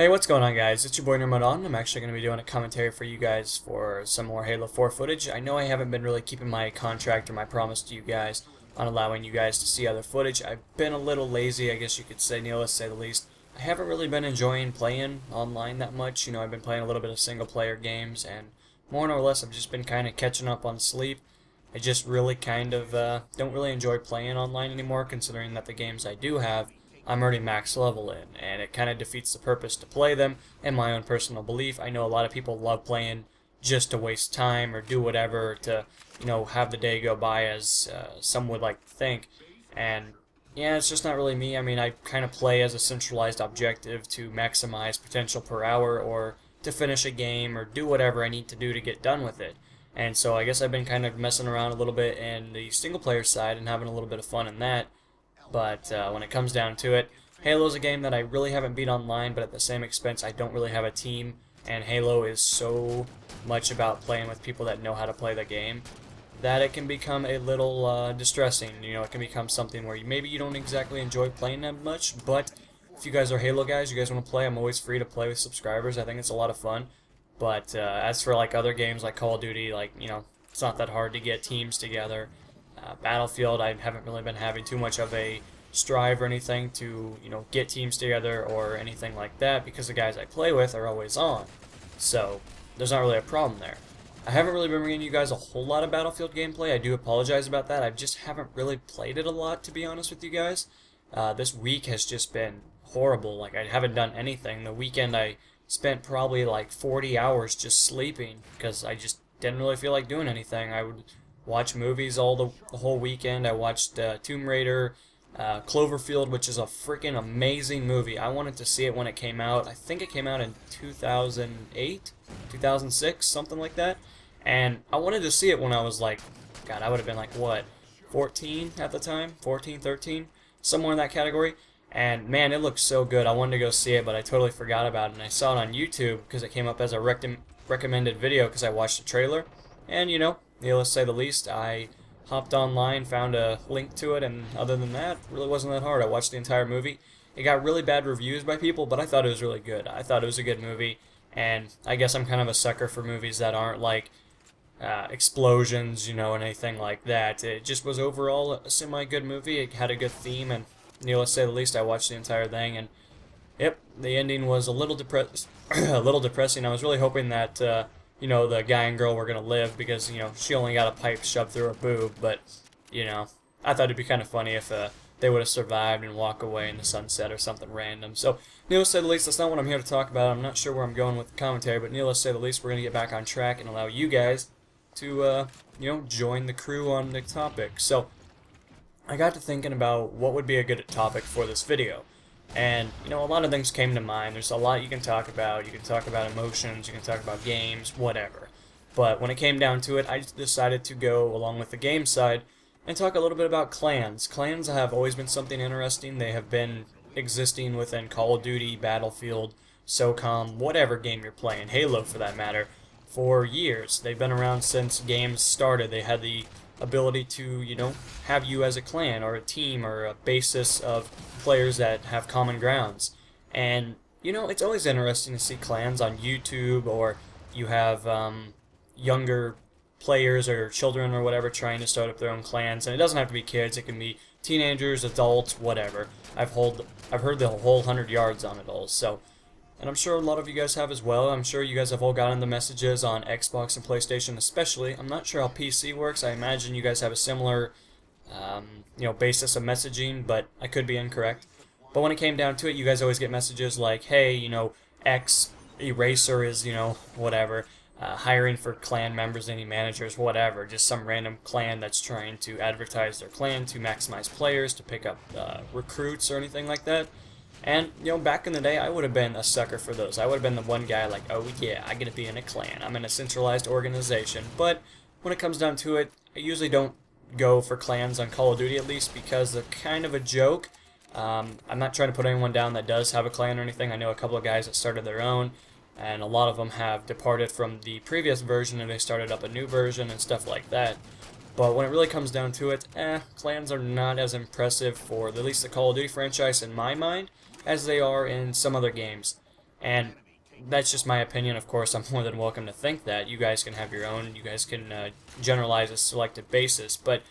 Hey, what's going on, guys? It's your boy Nirmadon. I'm actually going to be doing a commentary for you guys for some more Halo 4 footage. I know I haven't been really keeping my contract or my promise to you guys on allowing you guys to see other footage. I've been a little lazy, I guess you could say, needless to say the least. I haven't really been enjoying playing online that much. You know, I've been playing a little bit of single-player games, and more or less I've just been kind of catching up on sleep. I just really kind of don't really enjoy playing online anymore, considering that the games I do have I'm already max level in, and it kind of defeats the purpose to play them, in my own personal belief. I know a lot of people love playing just to waste time or do whatever to, have the day go by as some would like to think, and yeah, it's just not really me. I mean, I kind of play as a centralized objective to maximize potential per hour or to finish a game or do whatever I need to do to get done with it. And so I guess I've been kind of messing around a little bit in the single player side and having a little bit of fun in that. But when it comes down to it, Halo's a game that I really haven't beat online, but at the same expense, I don't really have a team, and Halo is so much about playing with people that know how to play the game that it can become a little distressing. You know, it can become something where maybe you don't exactly enjoy playing that much, but if you guys are Halo guys, you guys want to play, I'm always free to play with subscribers. I think it's a lot of fun. But as for like other games like Call of Duty, it's not that hard to get teams together. Battlefield, I haven't really been having too much of a strive or anything to, get teams together or anything like that because the guys I play with are always on. So, there's not really a problem there. I haven't really been bringing you guys a whole lot of Battlefield gameplay. I do apologize about that. I just haven't really played it a lot, to be honest with you guys. This week has just been horrible. Like, I haven't done anything. The weekend I spent probably like 40 hours just sleeping because I just didn't really feel like doing anything. I would watch movies the whole weekend. I watched Tomb Raider, Cloverfield, which is a freaking amazing movie. I wanted to see it when it came out. I think it came out in 2008, 2006, something like that. And I wanted to see it when I was like, God, I would have been like, what, 14 at the time? 14, 13? Somewhere in that category. And man, it looked so good. I wanted to go see it, but I totally forgot about it. And I saw it on YouTube because it came up as a recommended video because I watched the trailer. And, needless to say the least, I hopped online, found a link to it, and other than that, it really wasn't that hard. I watched the entire movie. It got really bad reviews by people, but I thought it was really good. I thought it was a good movie, and I guess I'm kind of a sucker for movies that aren't like explosions, and anything like that. It just was overall a semi-good movie. It had a good theme, and needless to say the least, I watched the entire thing, and yep, the ending was a little a little depressing. I was really hoping that the guy and girl were going to live because, she only got a pipe shoved through her boob, but, I thought it'd be kind of funny if they would have survived and walk away in the sunset or something random. So, needless to say the least, that's not what I'm here to talk about. I'm not sure where I'm going with the commentary, but needless to say the least, we're going to get back on track and allow you guys to, join the crew on the topic. So, I got to thinking about what would be a good topic for this video. And, a lot of things came to mind. There's a lot you can talk about. You can talk about emotions, you can talk about games, whatever. But when it came down to it, I decided to go along with the game side and talk a little bit about clans. Clans have always been something interesting. They have been existing within Call of Duty, Battlefield, SOCOM, whatever game you're playing, Halo for that matter, for years. They've been around since games started. They had the ability to, have you as a clan or a team or a basis of players that have common grounds. And, it's always interesting to see clans on YouTube, or you have younger players or children or whatever trying to start up their own clans. And it doesn't have to be kids. It can be teenagers, adults, whatever. I've heard the whole 100 yards on it all. So, and I'm sure a lot of you guys have as well. I'm sure you guys have all gotten the messages on Xbox and PlayStation especially. I'm not sure how PC works. I imagine you guys have a similar, basis of messaging, but I could be incorrect. But when it came down to it, you guys always get messages like, hey, X Eraser is, whatever, hiring for clan members, any managers, whatever. Just some random clan that's trying to advertise their clan to maximize players, to pick up recruits or anything like that. And, back in the day, I would have been a sucker for those. I would have been the one guy like, oh yeah, I get to be in a clan. I'm in a centralized organization. But when it comes down to it, I usually don't go for clans on Call of Duty, at least, because they're kind of a joke. I'm not trying to put anyone down that does have a clan or anything. I know a couple of guys that started their own, and a lot of them have departed from the previous version and they started up a new version and stuff like that. But when it really comes down to it, clans are not as impressive for at least the Call of Duty franchise in my mind as they are in some other games. And that's just my opinion. Of course, I'm more than welcome to think that. You guys can have your own. You guys can generalize a selective basis. But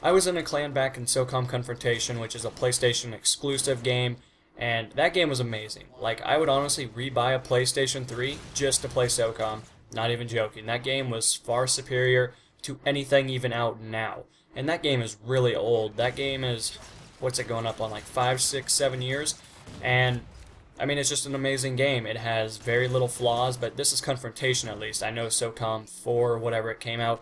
I was in a clan back in SOCOM Confrontation, which is a PlayStation exclusive game, and that game was amazing. Like, I would honestly rebuy a PlayStation 3 just to play SOCOM. Not even joking. That game was far superior to anything even out now. And that game is really old. That game is, what's it going up on, like 5, 6, 7 years? And I mean, it's just an amazing game. It has very little flaws, but this is Confrontation at least. I know SOCOM 4, whatever it came out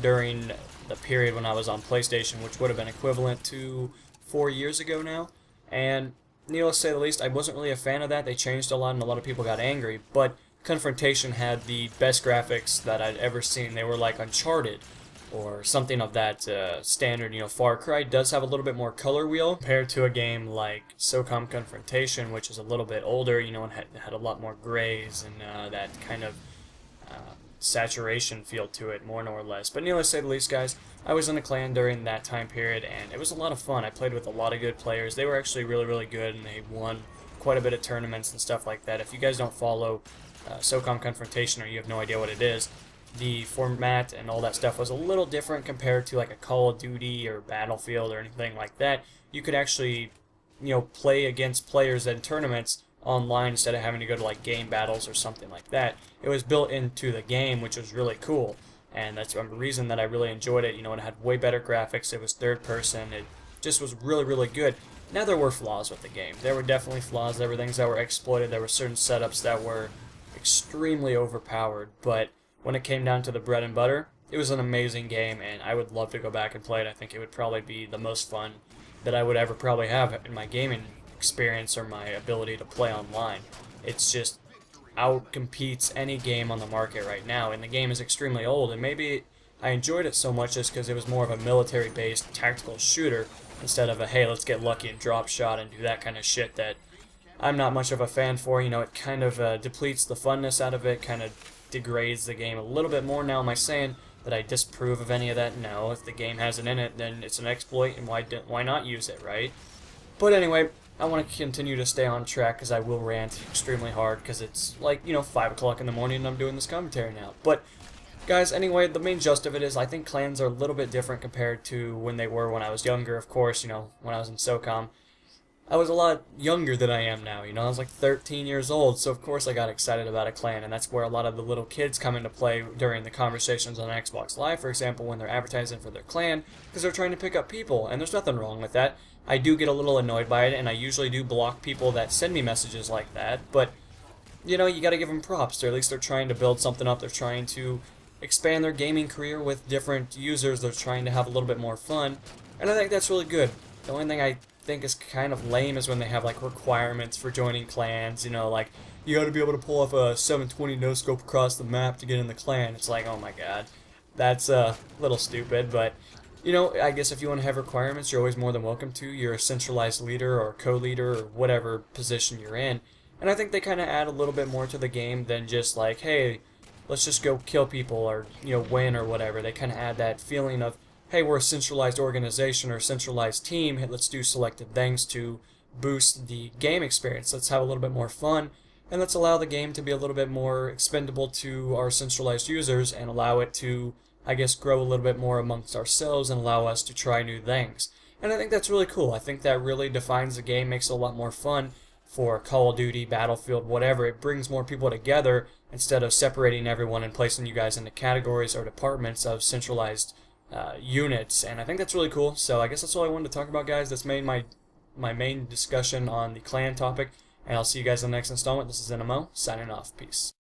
during the period when I was on PlayStation, which would have been equivalent to 4 years ago now. And needless to say the least, I wasn't really a fan of that. They changed a lot, and a lot of people got angry. But Confrontation had the best graphics that I'd ever seen. They were like Uncharted or something of that standard. Far Cry does have a little bit more color wheel compared to a game like SOCOM Confrontation, which is a little bit older, and had a lot more grays and that kind of saturation feel to it, more or less. But needless to say the least, guys, I was in a clan during that time period, and it was a lot of fun. I played with a lot of good players. They were actually really, really good, and they won quite a bit of tournaments and stuff like that. If you guys don't follow SOCOM Confrontation, or you have no idea what it is, the format and all that stuff was a little different compared to like a Call of Duty or Battlefield or anything like that. You could actually, play against players in tournaments online instead of having to go to like game battles or something like that. It was built into the game, which was really cool, and that's the reason that I really enjoyed it. It had way better graphics. It was third person. It just was really, really good. Now, there were flaws with the game. There were definitely flaws. There were things that were exploited. There were certain setups that were extremely overpowered, but when it came down to the bread and butter, it was an amazing game, and I would love to go back and play it. I think it would probably be the most fun that I would ever probably have in my gaming experience or my ability to play online. It's just outcompetes any game on the market right now, and the game is extremely old, and maybe I enjoyed it so much just because it was more of a military-based tactical shooter instead of a, hey, let's get lucky and drop shot and do that kind of shit that I'm not much of a fan for. It kind of depletes the funness out of it, kind of degrades the game a little bit more. Now, am I saying that I disapprove of any of that? No. If the game has it in it, then it's an exploit, and why not use it, right? But anyway, I want to continue to stay on track because I will rant extremely hard because it's like, 5 o'clock in the morning and I'm doing this commentary now. But, guys, anyway, the main gist of it is I think clans are a little bit different compared to when they were when I was younger. Of course, when I was in SOCOM, I was a lot younger than I am now. I was like 13 years old, so of course I got excited about a clan, and that's where a lot of the little kids come into play during the conversations on Xbox Live, for example, when they're advertising for their clan, because they're trying to pick up people, and there's nothing wrong with that. I do get a little annoyed by it, and I usually do block people that send me messages like that, but, you gotta give them props. Or at least they're trying to build something up. They're trying to expand their gaming career with different users. They're trying to have a little bit more fun, and I think that's really good. The only thing I think is kind of lame is when they have like requirements for joining clans, like you got to be able to pull off a 720 no scope across the map to get in the clan. It's like, oh my god, that's a little stupid. But I guess if you want to have requirements, you're always more than welcome to. You're a centralized leader or co-leader or whatever position you're in, and I think they kind of add a little bit more to the game than just like, hey, let's just go kill people or win or whatever. They kind of add that feeling of, hey, we're a centralized organization or a centralized team. Hey, let's do selected things to boost the game experience. Let's have a little bit more fun, and let's allow the game to be a little bit more expendable to our centralized users and allow it to, I guess, grow a little bit more amongst ourselves and allow us to try new things. And I think that's really cool. I think that really defines the game, makes it a lot more fun for Call of Duty, Battlefield, whatever. It brings more people together instead of separating everyone and placing you guys into categories or departments of centralized units, and I think that's really cool. So I guess that's all I wanted to talk about, guys. That's made my main discussion on the clan topic, and I'll see you guys in the next installment. This is NMO, signing off. Peace.